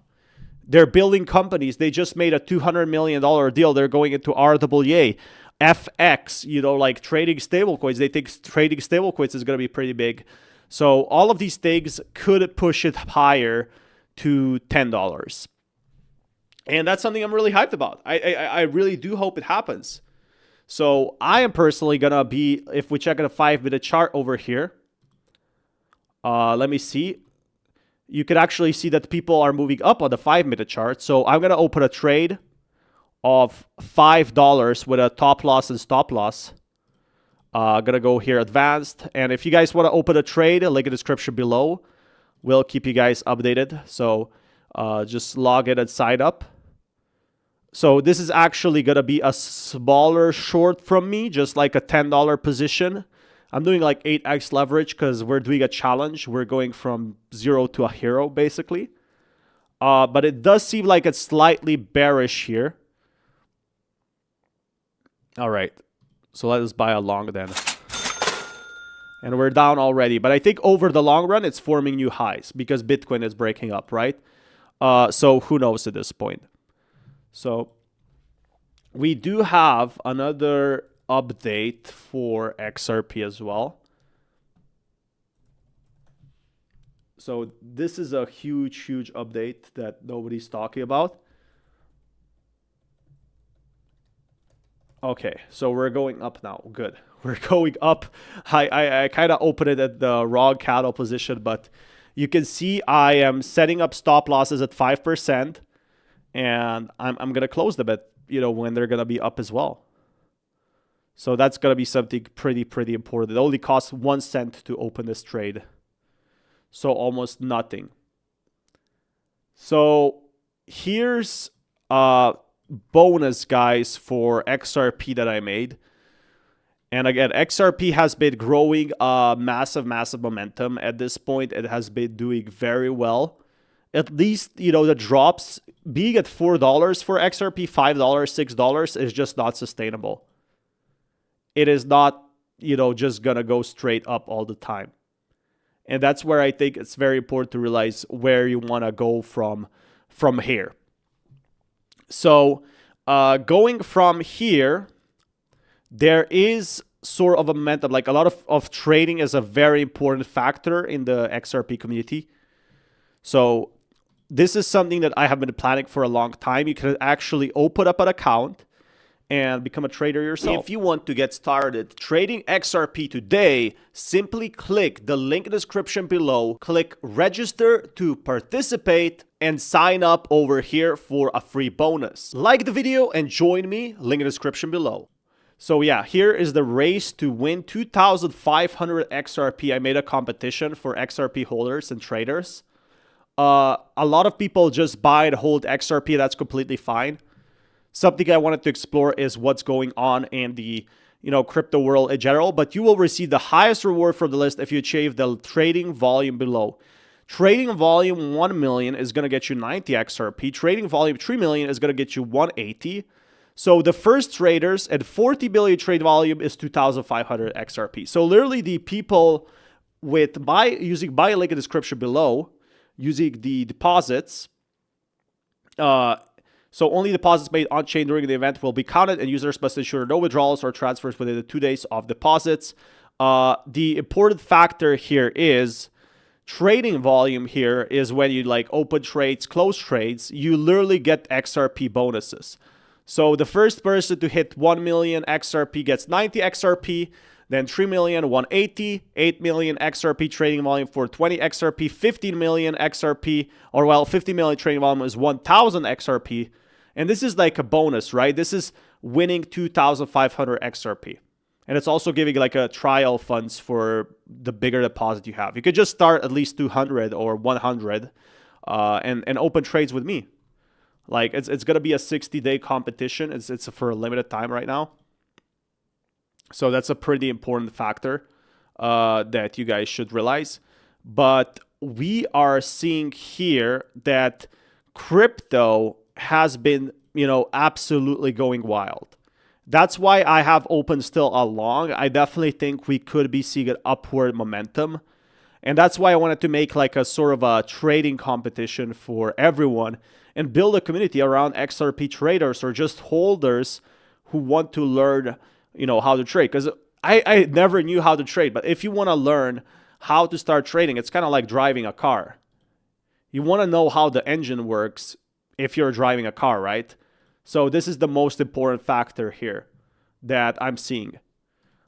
They're building companies. They just made a $200 million deal. They're going into RWA, FX, like trading stablecoins. They think trading stablecoins is going to be pretty big. So all of these things could push it higher to $10. And that's something I'm really hyped about. I really do hope it happens. So I am personally going to be, if we check out a 5-minute chart over here, let me see. You can actually see that people are moving up on the 5-minute chart. So I'm going to open a trade of $5 with a top loss and stop loss. Going to go here advanced. And if you guys want to open a trade, link in the description below. We'll keep you guys updated. So just log in and sign up. So this is actually going to be a smaller short from me, just like a $10 position. I'm doing like 8x leverage because we're doing a challenge. We're going from 0 to a hero, basically. But it does seem like it's slightly bearish here. All right. So let us buy a long then. And we're down already. But I think over the long run, it's forming new highs because Bitcoin is breaking up, right? So who knows at this point. So we do have another update for XRP as well. So this is a huge update that nobody's talking about. Okay, so we're going up now. Good. We're going up. I kind of opened it at the wrong candle position, but you can see I am setting up stop losses at 5%, and I'm going to close them at, when they're going to be up as well. So that's going to be something pretty important. It only costs 1 cent to open this trade. So almost nothing. So here's a bonus, guys, for XRP that I made. And again, XRP has been growing massive momentum at this point. It has been doing very well. At least, the drops being at $4 for XRP, $5, $6 is just not sustainable. It is not, just going to go straight up all the time. And that's where I think it's very important to realize where you want to go from here. So going from here, there is sort of a momentum. Like a lot of trading is a very important factor in the XRP community. So this is something that I have been planning for a long time. You can actually open up an account and become a trader yourself. If you want to get started trading XRP today, simply click the link in the description below, click register to participate, and sign up over here for a free bonus. Like the video and join me, link in the description below. So yeah, here is the race to win 2,500 XRP. I made a competition for XRP holders and traders. A lot of people just buy and hold XRP. That's completely fine. Something I wanted to explore is what's going on in the crypto world in general, but you will receive the highest reward from the list if you achieve the trading volume below. Trading volume 1 million is going to get you 90 XRP. Trading volume 3 million is going to get you 180. So the first traders at 40 billion trade volume is 2,500 XRP. So literally the people with using my link in the description below, using the deposits, so only deposits made on-chain during the event will be counted, and users must ensure no withdrawals or transfers within the 2 days of deposits. The important factor here is trading volume here is when you like open trades, close trades, you literally get XRP bonuses. So the first person to hit 1 million XRP gets 90 XRP, then 3 million, 180, 8 million XRP trading volume for 20 XRP, 15 million XRP, or well, 50 million trading volume is 1,000 XRP. And this is like a bonus, right? This is winning 2,500 XRP. And it's also giving like a trial funds for the bigger deposit you have. You could just start at least 200 or 100 and open trades with me. Like it's going to be a 60-day competition. It's for a limited time right now. So that's a pretty important factor that you guys should realize. But we are seeing here that crypto has been, absolutely going wild. That's why I have opened still a long. I definitely think we could be seeing an upward momentum. And that's why I wanted to make like a sort of a trading competition for everyone and build a community around XRP traders or just holders who want to learn, how to trade. Because I never knew how to trade. But if you want to learn how to start trading, it's kind of like driving a car. You want to know how the engine works if you're driving a car, right? So this is the most important factor here that I'm seeing.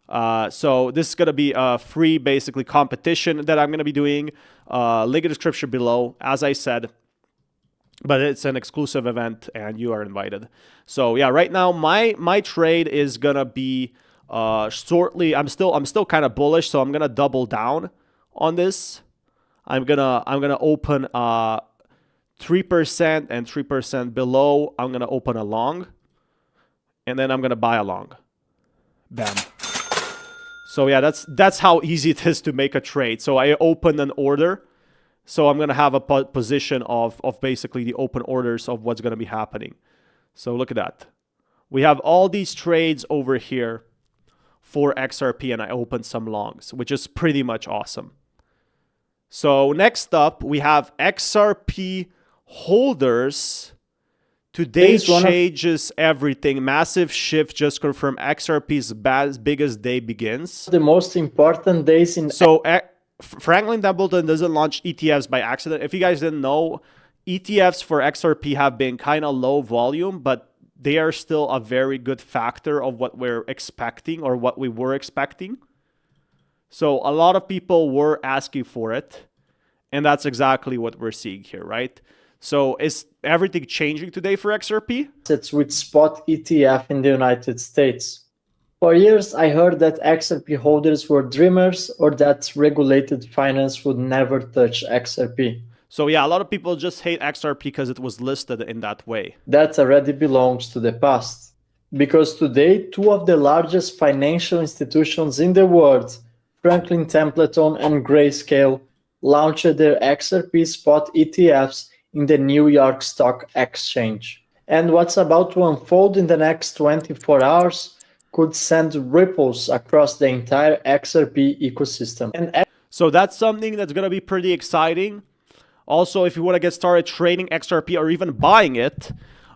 So this is going to be a free, basically, competition that I'm going to be doing. Link in the description below, as I said. But it's an exclusive event, and you are invited. So yeah, right now my trade is going to be shortly. I'm still kind of bullish, so I'm going to double down on this. I'm gonna open 3% and 3% below. I'm going to open a long, and then I'm going to buy a long. Bam. So yeah, that's how easy it is to make a trade. So I open an order. So I'm going to have a position of basically the open orders of what's going to be happening. So look at that. We have all these trades over here for XRP, and I opened some longs, which is pretty much awesome. So next up, we have XRP holders. Today changes everything. Massive shift just confirmed. XRP's biggest day begins. The most important days in... So Franklin Templeton doesn't launch ETFs by accident. If you guys didn't know, ETFs for XRP have been kind of low volume, but they are still a very good factor of what we're expecting or what we were expecting. So a lot of people were asking for it, and that's exactly what we're seeing here, right? So is everything changing today for XRP? It's with spot ETF in the United States. For years, I heard that XRP holders were dreamers or that regulated finance would never touch XRP. So yeah, a lot of people just hate XRP because it was listed in that way. That already belongs to the past. Because today, two of the largest financial institutions in the world, Franklin Templeton and Grayscale, launched their XRP spot ETFs in the New York Stock Exchange. And what's about to unfold in the next 24 hours could send ripples across the entire XRP ecosystem. So that's something that's going to be pretty exciting. Also, if you want to get started trading XRP or even buying it,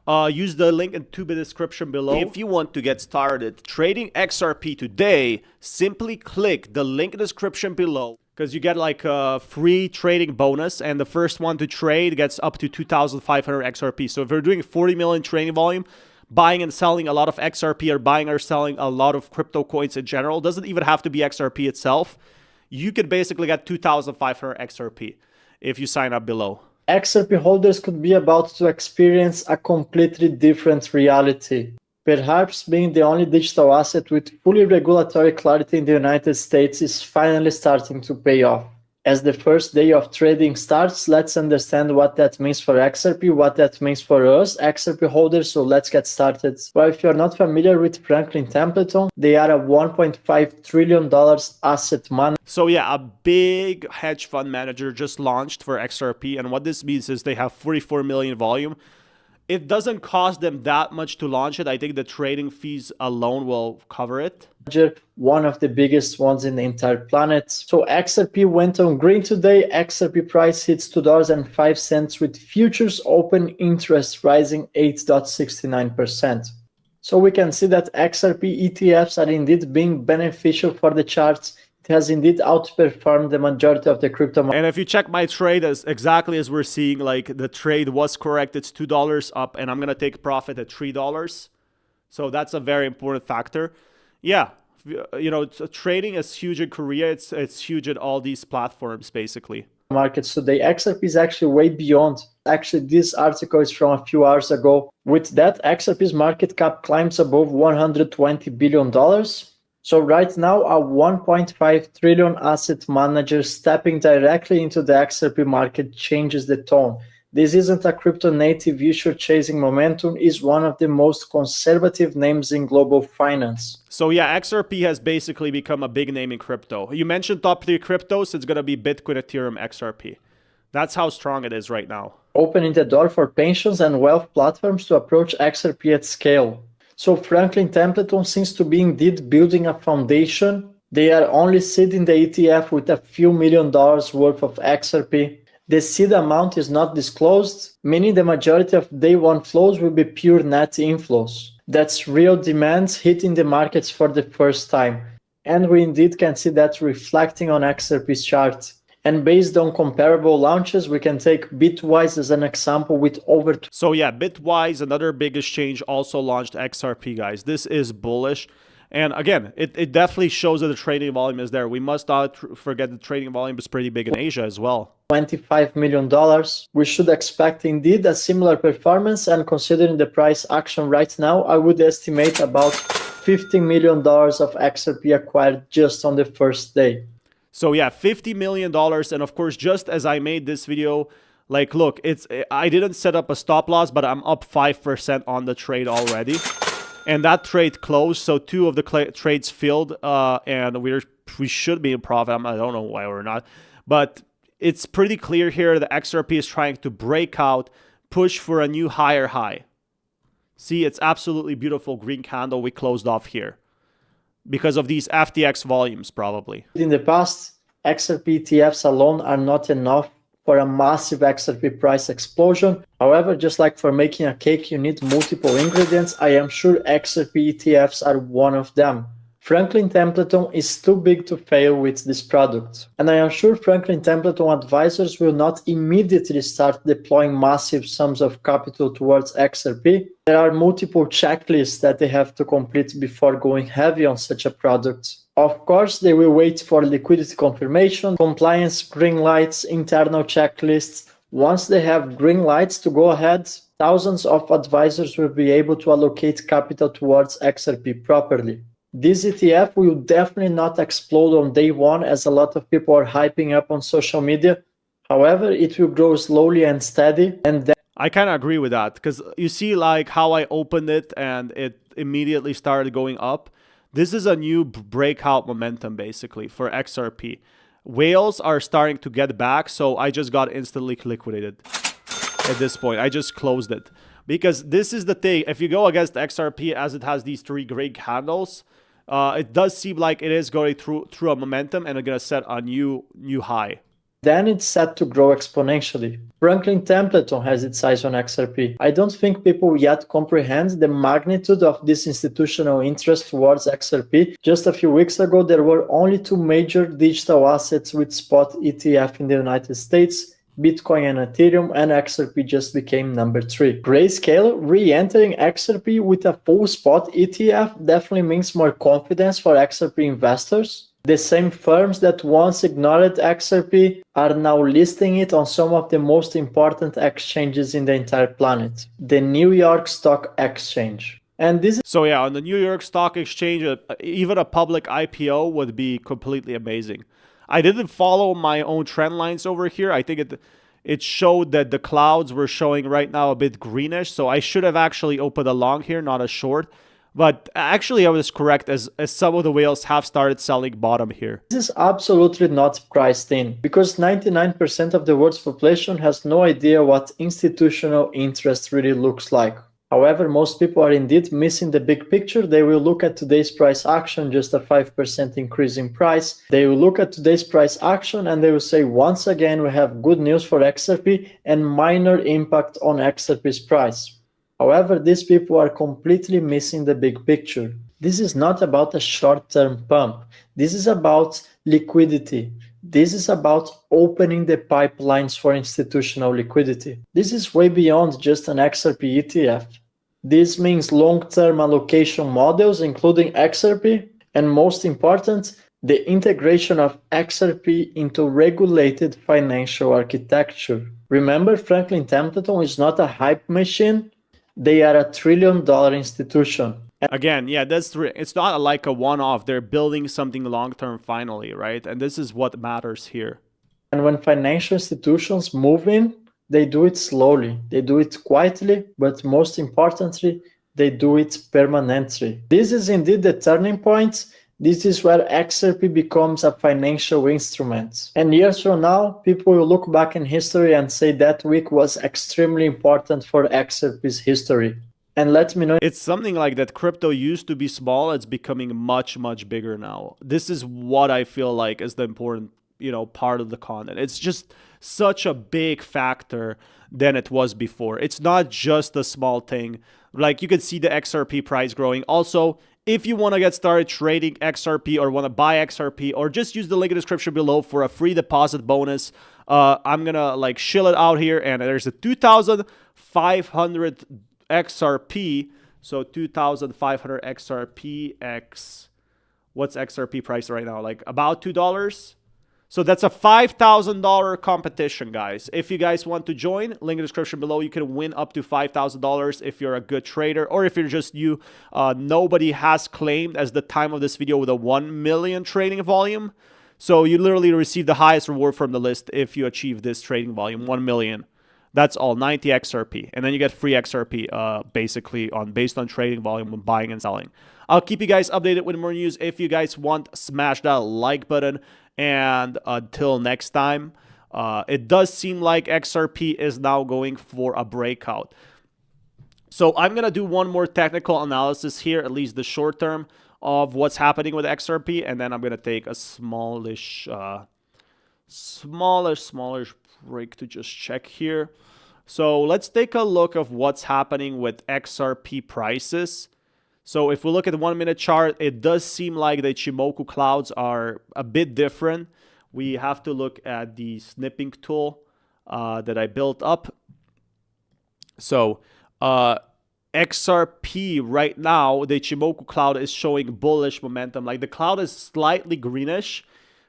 use the link in Toobit description below. If you want to get started trading XRP today, simply click the link description below, because you get like a free trading bonus, and the first one to trade gets up to 2,500 XRP. So if you're doing 40 million trading volume, buying and selling a lot of XRP, or buying or selling a lot of crypto coins in general, doesn't even have to be XRP itself, you could basically get 2,500 XRP if you sign up below. XRP holders could be about to experience a completely different reality. Perhaps being the only digital asset with fully regulatory clarity in the United States is finally starting to pay off. As the first day of trading starts, let's understand what that means for XRP, what that means for us, XRP holders, so let's get started. Well, if you're not familiar with Franklin Templeton, they are a $1.5 trillion asset manager. So yeah, a big hedge fund manager just launched for XRP, and what this means is they have 44 million volume. It doesn't cost them that much to launch it. I think the trading fees alone will cover it. One of the biggest ones in the entire planet. So XRP went on green today. XRP price hits $2.05 with futures open interest rising 8.69%. So we can see that XRP ETFs are indeed being beneficial for the charts. It has indeed outperformed the majority of the crypto market. And if you check my trade, as exactly as we're seeing, like the trade was correct. It's $2 up, and I'm going to take profit at $3. So that's a very important factor. Yeah, you know, trading is huge in Korea. It's huge at all these platforms, basically. Markets today. XRP is actually way beyond. Actually, this article is from a few hours ago. With that, XRP's market cap climbs above $120 billion. So right now, a 1.5 trillion asset manager stepping directly into the XRP market changes the tone. This isn't a crypto native issue chasing momentum, is one of the most conservative names in global finance. So yeah, XRP has basically become a big name in crypto. You mentioned top 3 cryptos, it's going to be Bitcoin, Ethereum, XRP. That's how strong it is right now. Opening the door for pensions and wealth platforms to approach XRP at scale. So Franklin Templeton seems to be indeed building a foundation. They are only seeding the ETF with a few $1 million worth of XRP. The seed amount is not disclosed, meaning the majority of day one flows will be pure net inflows. That's real demand hitting the markets for the first time. And we indeed can see that reflecting on XRP's chart. And based on comparable launches, we can take Bitwise as an example with over... So yeah, Bitwise, another big exchange, also launched XRP, guys. This is bullish. And again, it definitely shows that the trading volume is there. We must not forget the trading volume is pretty big in Asia as well. $25 million. We should expect indeed a similar performance, and considering the price action right now, I would estimate about $50 million of XRP acquired just on the first day. So yeah, $50 million. And of course, just as I made this video, like, look, I didn't set up a stop loss, but I'm up 5% on the trade already. And that trade closed, so 2 of the trades filled, and we should be in profit. I don't know why we're not. But it's pretty clear here that XRP is trying to break out, push for a new higher high. See, it's absolutely beautiful green candle we closed off here, because of these FTX volumes, probably. In the past, XRP ETFs alone are not enough for a massive XRP price explosion. However, just like for making a cake, you need multiple ingredients. I am sure XRP ETFs are one of them. Franklin Templeton is too big to fail with this product. And I am sure Franklin Templeton advisors will not immediately start deploying massive sums of capital towards XRP. There are multiple checklists that they have to complete before going heavy on such a product. Of course, they will wait for liquidity confirmation, compliance green lights, internal checklists. Once they have green lights to go ahead, thousands of advisors will be able to allocate capital towards XRP properly. This ETF will definitely not explode on day one, as a lot of people are hyping up on social media. However, it will grow slowly and steady. And then I kind of agree with that, because you see like how I opened it and it immediately started going up. This is a new breakout momentum basically for XRP. Whales are starting to get back, so I just got instantly liquidated at this point. I just closed it. Because this is the thing, if you go against XRP as it has these 3 great candles, it does seem like it is going through a momentum and it's going to set a new high. then it's set to grow exponentially. Franklin Templeton has its eyes on XRP. I don't think people yet comprehend the magnitude of this institutional interest towards XRP. Just a few weeks ago, there were only 2 major digital assets with spot ETF in the United States, Bitcoin and Ethereum, and XRP just became number 3. Grayscale re-entering XRP with a full spot ETF definitely means more confidence for XRP investors. The same firms that once ignored XRP are now listing it on some of the most important exchanges in the entire planet, the New York Stock Exchange. And this is So yeah, on the New York Stock Exchange, even a public IPO would be completely amazing. I didn't follow my own trend lines over here. I think it showed that the clouds were showing right now a bit greenish, so I should have actually opened a long here, not a short. But actually, I was correct, as some of the whales have started selling bottom here. This is absolutely not priced in, because 99% of the world's population has no idea what institutional interest really looks like. However, most people are indeed missing the big picture. They will look at today's price action, just a 5% increase in price. They will look at today's price action and they will say, once again, we have good news for XRP and minor impact on XRP's price. However, these people are completely missing the big picture. This is not about a short-term pump. This is about liquidity. This is about opening the pipelines for institutional liquidity. This is way beyond just an XRP ETF. This means long-term allocation models, including XRP, and most important, the integration of XRP into regulated financial architecture. Remember, Franklin Templeton is not a hype machine. They are a $1 trillion institution. Again, yeah, it's not like a one-off. They're building something long-term finally, right? And this is what matters here. And when financial institutions move in, they do it slowly. They do it quietly, but most importantly, they do it permanently. This is indeed the turning point. This is where XRP becomes a financial instrument. And years from now, people will look back in history and say that week was extremely important for XRP's history. And let me know. It's something like that crypto used to be small. It's becoming much, much bigger now. This is what I feel like is the important, part of the content. It's just such a big factor than it was before. It's not just a small thing. Like you can see the XRP price growing. Also, if you want to get started trading XRP or want to buy XRP, or just use the link in the description below for a free deposit bonus, I'm going to shill it out here. And there's a 2,500 XRP. So 2,500 XRP x, what's XRP price right now? Like about $2. So that's a $5,000 competition, guys. If you guys want to join, link in the description below. You can win up to $5,000 if you're a good trader, or if you're just you. Nobody has claimed as the time of this video with a 1 million trading volume. So you literally receive the highest reward from the list if you achieve this trading volume, 1 million. That's all, 90 XRP. And then you get free XRP basically based on trading volume when buying and selling. I'll keep you guys updated with more news. If you guys want, smash that like button. And until next time, it does seem like XRP is now going for a breakout. So I'm going to do one more technical analysis here, at least the short term, of what's happening with XRP. And then I'm going to take a smallish break to just check here. So let's take a look of what's happening with XRP prices. So if we look at the 1 minute chart, it does seem like the Ichimoku clouds are a bit different. We have to look at the snipping tool that I built up. So XRP right now, the Ichimoku cloud is showing bullish momentum. Like the cloud is slightly greenish,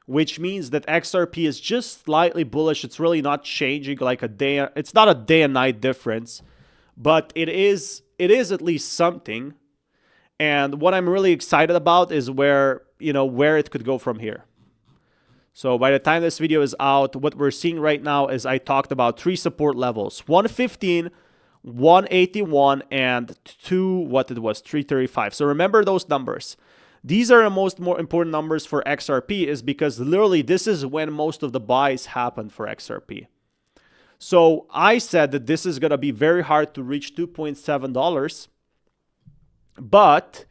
which means that XRP is just slightly bullish. It's really not changing like a day. It's not a day and night difference, but it is at least something. And what I'm really excited about is where it could go from here. So by the time this video is out, what we're seeing right now is I talked about 3 support levels: 115, 181, and 335. So remember those numbers. These are the more important numbers for XRP, is because literally this is when most of the buys happen for XRP. So I said that this is going to be very hard to reach $2.7. But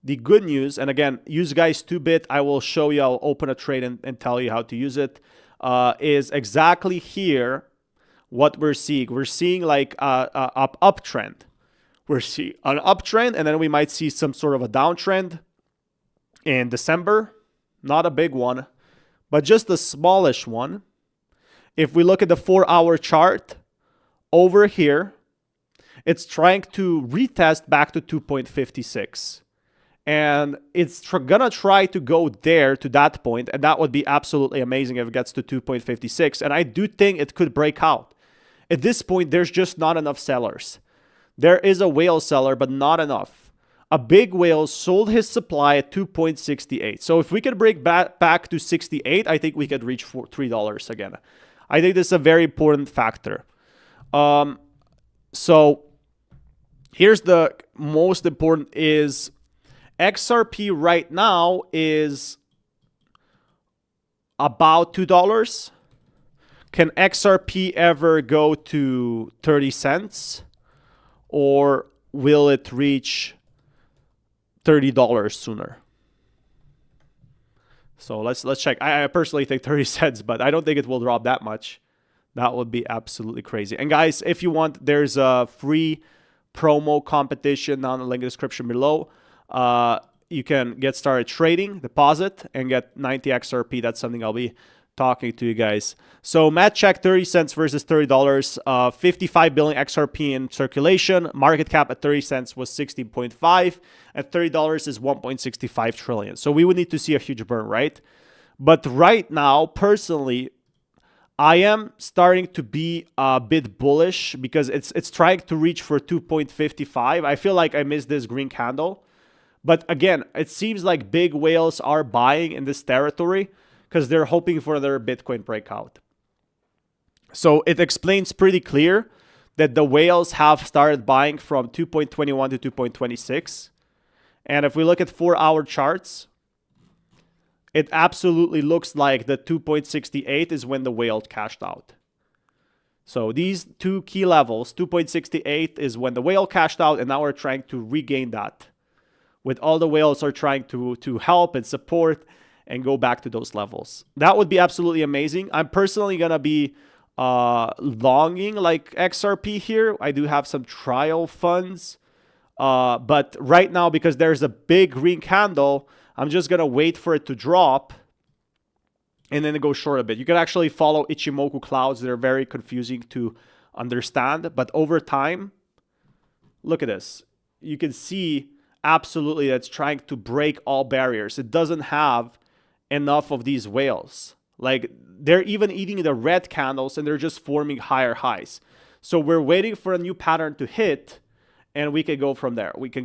the good news, and again, use guys Toobit. I will show you. I'll open a trade and tell you how to use it. is exactly here what we're seeing. We're seeing like a uptrend. We're seeing an uptrend, and then we might see some sort of a downtrend in December. Not a big one, but just the smallish one. If we look at the 4-hour chart over here, it's trying to retest back to 2.56. And it's gonna try to go there to that point, and that would be absolutely amazing if it gets to 2.56. And I do think it could break out. At this point, there's just not enough sellers. There is a whale seller, but not enough. A big whale sold his supply at 2.68. So if we could break back to 68, I think we could reach $3 again. I think this is a very important factor. So here's the most important is XRP right now is about $2. Can XRP ever go to 30 cents? Or will it reach $30 sooner? So let's check. I personally think 30 cents, but I don't think it will drop that much. That would be absolutely crazy. And guys, if you want, there's a free promo competition down in the link in the description below. You can get started trading, deposit, and get 90 XRP. That's something I'll be talking to you guys. So math check, 30 cents versus $30. 55 billion XRP in circulation. Market cap at 30 cents was 16.5. At $30 is 1.65 trillion. So we would need to see a huge burn, right? But right now, personally, I am starting to be a bit bullish because it's trying to reach for 2.55. I feel like I missed this green candle. But again, it seems like big whales are buying in this territory because they're hoping for their Bitcoin breakout. So it explains pretty clear that the whales have started buying from 2.21 to 2.26. And if we look at 4-hour charts, it absolutely looks like the 2.68 is when the whale cashed out. So these two key levels, 2.68 is when the whale cashed out, and now we're trying to regain that. With all the whales are trying to help and support and go back to those levels. That would be absolutely amazing. I'm personally going to be longing like XRP here. I do have some trial funds. But right now, because there's a big green candle, I'm just going to wait for it to drop and then go short a bit. You can actually follow Ichimoku clouds. They're very confusing to understand. But over time, look at this. You can see absolutely that's trying to break all barriers. It doesn't have enough of these whales. Like, they're even eating the red candles and they're just forming higher highs. So we're waiting for a new pattern to hit and we can go from there. We can